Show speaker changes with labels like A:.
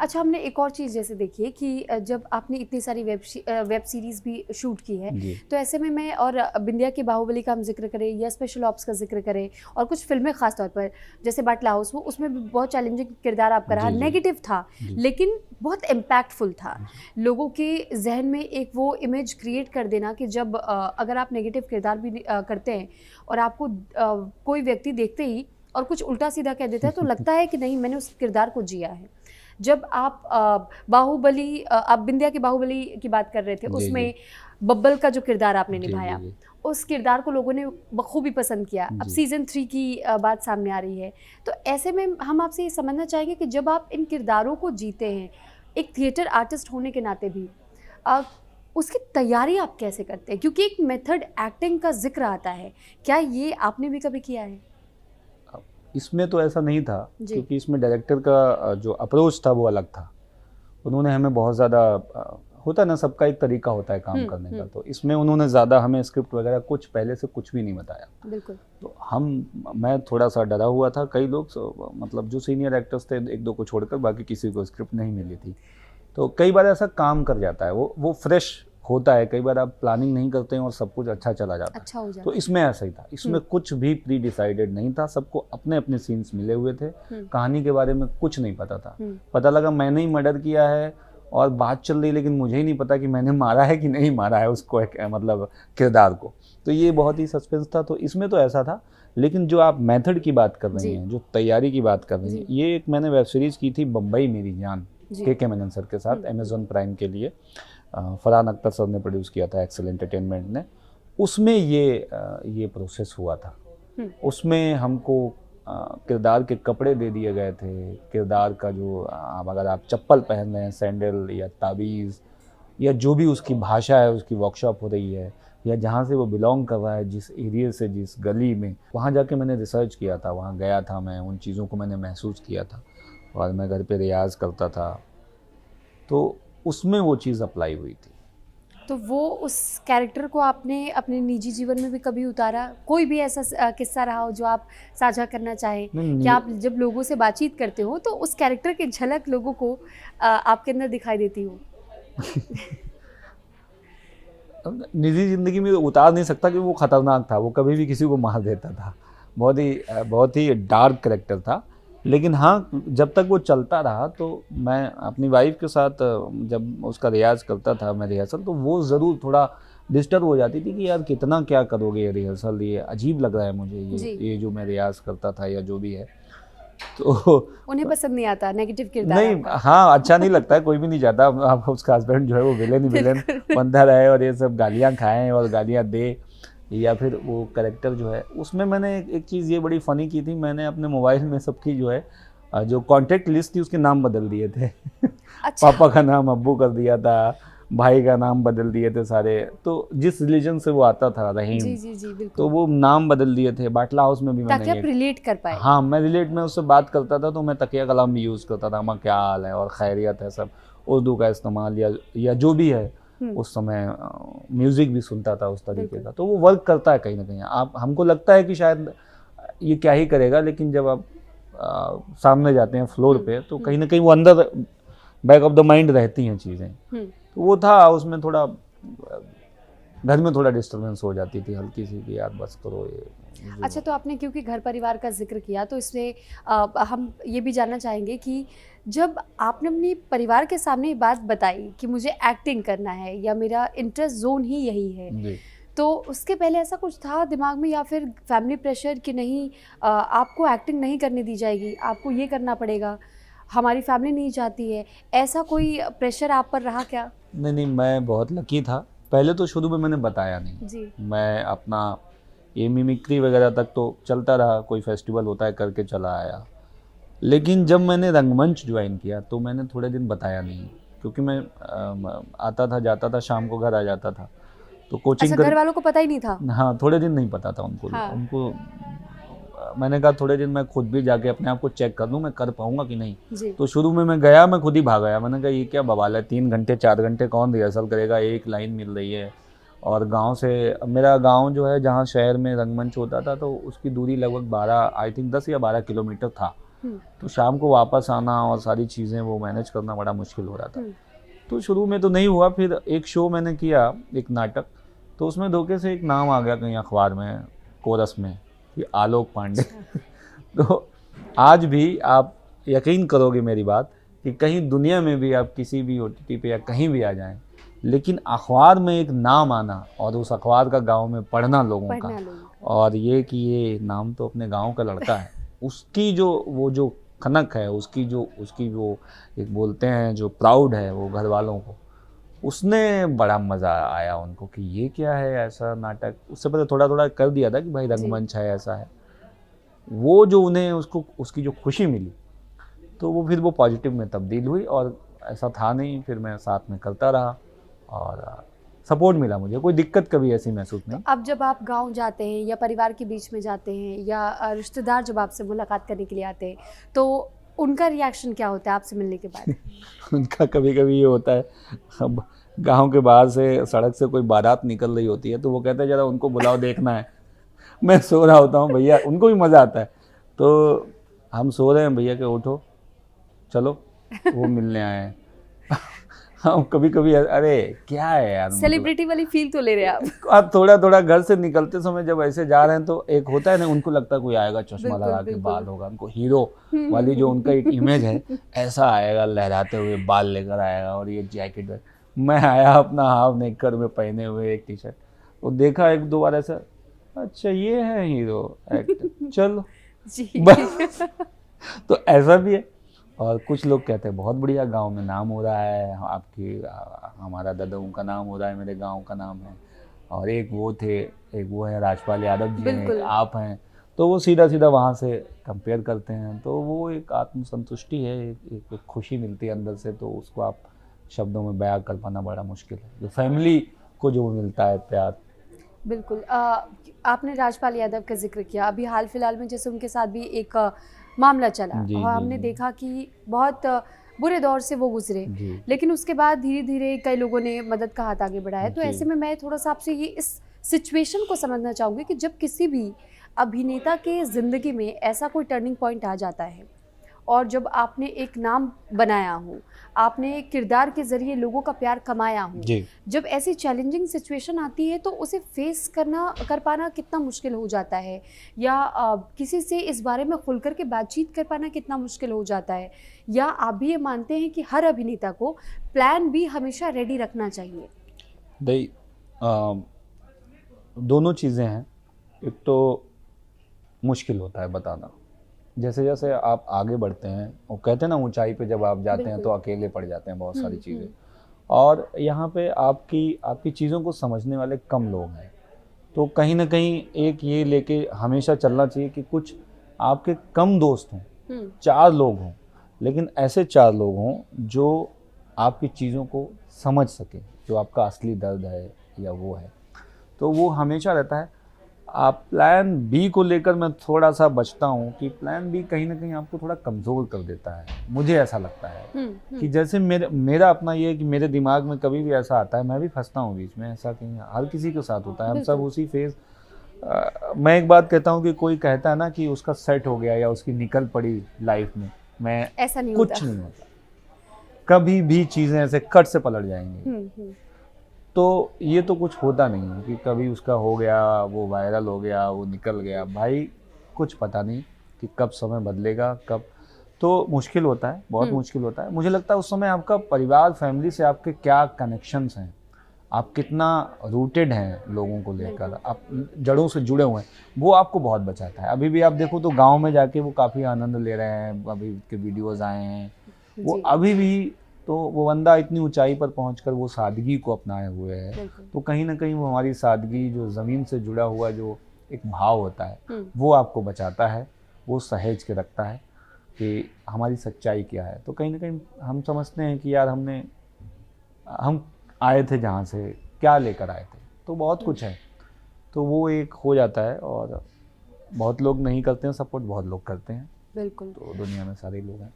A: अच्छा, हमने एक और चीज़ जैसे देखी है कि जब आपने इतनी सारी वेब सीरीज़ भी शूट की है,
B: जी
A: तो ऐसे में मैं और बिंदिया की बाहुबली का हम जिक्र करें या स्पेशल ऑप्स का जिक्र करें और कुछ फिल्में ख़ास तौर पर जैसे बाटला हाउस, वो उसमें भी बहुत चैलेंजिंग किरदार आपका रहा,
B: जी जी
A: नेगेटिव था
B: जी
A: लेकिन बहुत इम्पैक्टफुल था।
B: जी
A: लोगों के जहन में एक वो इमेज क्रिएट कर देना कि जब अगर आप नेगेटिव किरदार भी करते हैं और आपको कोई व्यक्ति देखते ही और कुछ उल्टा सीधा कह देता है, तो लगता है कि नहीं, मैंने उस किरदार को जिया है। जब आप बाहुबली, आप बिंदिया की बाहुबली की बात कर रहे थे,
B: जी जी
A: उसमें बब्बल का जो किरदार आपने
B: जी जी
A: निभाया,
B: जी
A: उस किरदार को लोगों ने बखूबी पसंद किया। अब
B: जी
A: सीज़न 3 की बात सामने आ रही है, तो ऐसे में हम आपसे ये समझना चाहेंगे कि जब आप इन किरदारों को जीते हैं, एक थिएटर आर्टिस्ट होने के नाते भी, अ, उसकी तैयारी आप कैसे करते हैं? क्योंकि एक मेथड एक्टिंग का ज़िक्र आता है, क्या ये आपने भी कभी किया है?
B: अब इसमें तो ऐसा नहीं था,
A: जी।
B: क्योंकि इसमें डायरेक्टर का जो अप्रोच था वो अलग था। उन्होंने हमें बहुत ज़्यादा होता है ना, सबका एक तरीका होता है काम करने का, तो इसमें उन्होंने ज़्यादा हमें स्क्रिप्ट वगैरह कुछ पहले से कुछ भी नहीं बताया।
A: बिल्कुल।
B: तो मैं थोड़ा सा डरा हुआ था। कई लोग मतलब जो सीनियर एक्टर्स थे, एक दो को छोड़कर बाकी किसी को स्क्रिप्ट नहीं मिली थी। तो कई बार ऐसा काम कर जाता है, वो फ्रेश होता है। कई बार आप प्लानिंग नहीं करते हैं और सब कुछ अच्छा चला जाता
A: अच्छा हो
B: है।
A: जाता
B: तो इसमें ऐसा ही था, इसमें कुछ भी प्री डिसाइडेड नहीं था, सबको अपने अपने सीन्स मिले हुए थे। कहानी के बारे में कुछ नहीं पता था। पता लगा मैंने ही मर्डर किया है और बात चल रही, लेकिन मुझे ही नहीं पता कि मैंने मारा है कि नहीं मारा है उसको, मतलब किरदार को। तो ये बहुत ही सस्पेंस था। तो इसमें तो ऐसा था। लेकिन जो आप मेथड की बात कर रही हैं, जो तैयारी की बात कर रही हैं, ये एक मैंने वेब सीरीज़ की थी, बम्बई मेरी जान, के मेनन सर के साथ, अमेज़ॉन प्राइम के लिए। फरहान अख्तर सर ने प्रोड्यूस किया था, एक्सेल एंटरटेनमेंट ने। उसमें ये प्रोसेस हुआ था। उसमें हमको किरदार के कपड़े दे दिए गए थे। किरदार का जो अगर आप चप्पल पहन रहे हैं, सैंडल या ताबीज़, या जो भी उसकी भाषा है, उसकी वर्कशॉप हो रही है, या जहाँ से वो बिलोंग कर रहा है, जिस एरिया से, जिस गली में, वहाँ जाके मैंने रिसर्च किया था, वहाँ गया था मैं, उन चीज़ों को मैंने महसूस किया था और मैं घर पे रियाज़ करता था। तो उसमें वो चीज़ अप्लाई हुई थी।
A: तो वो उस कैरेक्टर को आपने अपने निजी जीवन में भी कभी उतारा? कोई भी ऐसा किस्सा रहा हो जो आप साझा करना चाहें? कि आप जब लोगों से बातचीत करते हो तो उस कैरेक्टर की झलक लोगों को आपके अंदर दिखाई देती हो?
B: निजी ज़िंदगी में उतार नहीं सकता कि वो ख़तरनाक था, वो कभी भी किसी को मार देता था। बहुत ही डार्क कैरेक्टर था। लेकिन हाँ, जब तक वो चलता रहा तो मैं अपनी वाइफ़ के साथ जब उसका रियाज़ करता था, मैं रिहर्सल, तो वो ज़रूर थोड़ा डिस्टर्ब हो जाती थी कि यार कितना क्या करोगे ये रिहर्सल, ये अजीब लग रहा है मुझे, ये जो मैं रियाज़ करता था या जो भी है। तो
A: उन्हें पसंद नहीं आता नेगेटिव किरदार
B: नहीं,
A: आपका?
B: हाँ, अच्छा नहीं लगता है, कोई भी नहीं चाहता आप उसका हस्बैंड जो है वो विलेन ही विलेन बनता रहे और ये सब गालियाँ खाएँ और गालियाँ दे, या फिर वो कैरेक्टर जो है उसमें मैंने एक चीज़ ये बड़ी फ़नी की थी। मैंने अपने मोबाइल में सबकी जो है जो कॉन्टैक्ट लिस्ट थी उसके नाम बदल दिए थे।
A: अच्छा।
B: पापा का नाम अब्बू कर दिया था, भाई का नाम बदल दिए थे सारे। तो जिस रिलीजन से वो आता था, रहीम,
A: जी, जी, जी,
B: तो
A: बिल्कुल।
B: वो नाम बदल दिए थे। बाटला हाउस में भी मैंने
A: ताकि आप
B: ये,
A: रिलेट कर पाएँ।
B: हाँ, मैं उससे बात करता था तो मैं तकिया कलाम भी यूज़ करता था, माँ क्या हाल है और खैरियत है, सब उर्दू का इस्तेमाल या जो भी है। उस समय म्यूज़िक भी सुनता था उस तरीके का। तो वो वर्क करता है कहीं ना कहीं। आप, हमको लगता है कि शायद ये क्या ही करेगा, लेकिन जब आप सामने जाते हैं फ्लोर पे तो कहीं ना कहीं वो अंदर बैक ऑफ द माइंड रहती हैं चीज़ें। तो वो था, उसमें थोड़ा घर में थोड़ा डिस्टर्बेंस हो जाती थी हल्की सी कि यार बस करो ये।
A: अच्छा, तो आपने क्योंकि घर परिवार का ज़िक्र किया तो इसमें हम ये भी जानना चाहेंगे कि जब आपने अपनी परिवार के सामने ये बात बताई कि मुझे एक्टिंग करना है या मेरा इंटरेस्ट ज़ोन ही यही है,
B: जी।
A: तो उसके पहले ऐसा कुछ था दिमाग में या फिर फैमिली प्रेशर कि नहीं, आपको एक्टिंग नहीं करने दी जाएगी, आपको ये करना पड़ेगा, हमारी फैमिली नहीं चाहती है, ऐसा कोई प्रेशर आप पर रहा क्या?
B: नहीं, मैं बहुत लकी था। पहले तो शुरू में मैंने बताया नहीं।
A: जी।
B: मैं अपना ये मिमिक्री वगैरह तक तो चलता रहा, कोई फेस्टिवल होता है करके चला आया। लेकिन जब मैंने रंगमंच ज्वाइन किया तो मैंने थोड़े दिन बताया नहीं, क्योंकि मैं आता था, जाता था, शाम को घर आ जाता था, तो कोचिंग
A: अच्छा, घर वालों को पता ही नहीं था?
B: हाँ, थोड़े दिन नहीं पता था उनको।
A: हाँ।
B: मैंने कहा थोड़े दिन मैं खुद भी जाके अपने आप को चेक कर लूँ, मैं कर पाऊँगा कि नहीं।
A: जी।
B: तो शुरू में मैं गया, मैं खुद ही भाग आया। मैंने कहा ये क्या बवाल है, 3 घंटे 4 घंटे कौन रिहर्सल करेगा, एक लाइन मिल रही है। और गांव से, मेरा गांव जो है जहाँ शहर में रंगमंच होता था, तो उसकी दूरी लगभग 12, आई थिंक 10 या 12 किलोमीटर था। तो शाम को वापस आना और सारी चीज़ें वो मैनेज करना बड़ा मुश्किल हो रहा था। तो शुरू में तो नहीं हुआ, फिर एक शो मैंने किया, एक नाटक, तो उसमें धोखे से एक नाम आ गया कहीं अखबार में, कोरस में, कि आलोक पांडे। तो आज भी आप यकीन करोगे मेरी बात कि कहीं दुनिया में भी आप किसी भी OTT पे या कहीं भी आ जाएं, लेकिन अखबार में एक नाम आना और उस अखबार का गांव में पढ़ना लोगों का, और ये कि ये नाम तो अपने गांव का लड़का है, उसकी जो वो जो खनक है, उसकी जो एक बोलते हैं जो प्राउड है वो घर वालों को, उसने बड़ा मज़ा आया उनको कि ये क्या है ऐसा नाटक। उससे पहले थोड़ा थोड़ा कर दिया था कि भाई रंगमंच है, ऐसा है। वो जो उन्हें उसको उसकी जो खुशी मिली, तो वो फिर वो पॉजिटिव में तब्दील हुई, और ऐसा था नहीं, फिर मैं साथ में करता रहा और सपोर्ट मिला मुझे, कोई दिक्कत कभी ऐसी महसूस नहीं।
A: अब जब आप गांव जाते हैं या परिवार के बीच में जाते हैं या रिश्तेदार जब आपसे मुलाकात करने के लिए आते हैं, तो उनका रिएक्शन क्या होता है आपसे मिलने के बाद?
B: उनका कभी कभी ये होता है, अब गांव के बाहर से सड़क से कोई बारात निकल रही होती है तो वो कहते हैं जरा उनको बुलाओ, देखना है। मैं सो रहा होता हूँ, भैया उनको भी मज़ा आता है, तो हम सो रहे हैं, भैया के उठो चलो, वो मिलने आए हैं। हम कभी कभी अरे क्या है यार,
A: सेलिब्रिटी वाली फील तो ले रहे हैं आप।
B: आप थोड़ा थोड़ा घर से निकलते समय जब ऐसे जा रहे हैं तो एक होता है ना, उनको लगता है कोई आएगा चश्मा लगा के, बाल होगा, उनको हीरो वाली जो उनका एक इमेज है, ऐसा आएगा लहराते हुए, बाल लेकर आएगा और ये जैकेट। मैं आया अपना हाफ नेकर में पहने हुए एक टी-शर्ट, वो देखा एक दो बार ऐसा, अच्छा ये है हीरो एक्टर, चलो
A: जी।
B: तो ऐसा भी है। और कुछ लोग कहते हैं बहुत बढ़िया, गांव में नाम हो रहा है, हमारा दादाओं का नाम हो रहा है, मेरे गांव का नाम है। और एक वो है राजपाल यादव जी हैं, आप हैं, तो वो सीधा सीधा वहाँ से कंपेयर करते हैं, तो वो एक आत्मसंतुष्टि है, एक खुशी मिलती है अंदर से, तो उसको आप शब्दों में बयां कर पाना बड़ा मुश्किल है, जो फैमिली को जो मिलता है प्यार।
A: बिल्कुल। आपने राजपाल यादव का जिक्र किया, अभी हाल फिलहाल में जैसे उनके साथ भी एक मामला चला और हमने देखा कि बहुत बुरे दौर से वो गुजरे, लेकिन उसके बाद धीरे धीरे कई लोगों ने मदद का हाथ आगे बढ़ाया। तो ऐसे में मैं थोड़ा सा आपसे ये इस सिचुएशन को समझना चाहूँगी कि जब किसी भी अभिनेता के ज़िंदगी में ऐसा कोई टर्निंग पॉइंट आ जाता है और जब आपने एक नाम बनाया हो, आपने किरदार के ज़रिए लोगों का प्यार कमाया हो, जब ऐसी चैलेंजिंग सिचुएशन आती है तो उसे फेस कर पाना कितना मुश्किल हो जाता है, या किसी से इस बारे में खुल कर के बातचीत कर पाना कितना मुश्किल हो जाता है, या आप भी ये मानते हैं कि हर अभिनेता को प्लान बी हमेशा रेडी रखना चाहिए?
B: दोनों चीज़ें हैं। एक तो मुश्किल होता है बताना, जैसे जैसे आप आगे बढ़ते हैं, वो कहते हैं ना ऊंचाई पे जब आप जाते हैं तो अकेले पड़ जाते हैं बहुत सारी चीज़ें, और यहाँ पे आपकी चीज़ों को समझने वाले कम लोग हैं। तो कहीं ना कहीं एक ये लेके हमेशा चलना चाहिए कि कुछ आपके कम दोस्त हों, 4 लोग हों, लेकिन ऐसे 4 लोग हों जो आपकी चीज़ों को समझ सके, जो आपका असली दर्द है या वो है, तो वो हमेशा रहता है। आप प्लान बी को लेकर मैं थोड़ा सा बचता हूँ कि प्लान बी कहीं ना कहीं आपको थोड़ा कमज़ोर कर देता है, मुझे ऐसा लगता है। कि जैसे मेरा अपना ये है कि मेरे दिमाग में कभी भी ऐसा आता है, मैं भी फंसता हूँ बीच में, ऐसा कहीं हर किसी के साथ होता है, हम सब उसी फेज। मैं एक बात कहता हूँ कि कोई कहता है ना कि उसका सेट हो गया या उसकी निकल पड़ी लाइफ में, मैं
A: ऐसा नहीं
B: कुछ नहीं होता, कभी भी चीज़ें ऐसे कट से पलट जाएंगी। तो ये तो कुछ होता नहीं है कि कभी उसका हो गया, वो वायरल हो गया, वो निकल गया, भाई कुछ पता नहीं कि कब समय बदलेगा, कब, तो मुश्किल होता है, बहुत मुश्किल होता है। मुझे लगता है उस समय आपका परिवार, फैमिली से आपके क्या कनेक्शंस हैं, आप कितना रूटेड हैं लोगों को लेकर, आप जड़ों से जुड़े हुए हैं, वो आपको बहुत बचाता है। अभी भी आप देखो तो गाँव में जाके वो काफ़ी आनंद ले रहे हैं, अभी के वीडियोज़ आए हैं, वो अभी भी, तो वो बंदा इतनी ऊंचाई पर पहुंचकर वो सादगी को अपनाए हुए है, तो कहीं ना कहीं वो हमारी सादगी, जो ज़मीन से जुड़ा हुआ जो एक भाव होता है, वो आपको बचाता है, वो सहेज के रखता है कि हमारी सच्चाई क्या है। तो कहीं ना कहीं हम समझते हैं कि यार हम आए थे जहाँ से, क्या लेकर आए थे, तो बहुत कुछ है, तो वो एक हो जाता है। और बहुत लोग नहीं करते हैं सपोर्ट, बहुत लोग करते हैं,
A: बिल्कुल,
B: तो दुनिया में सारे लोग हैं।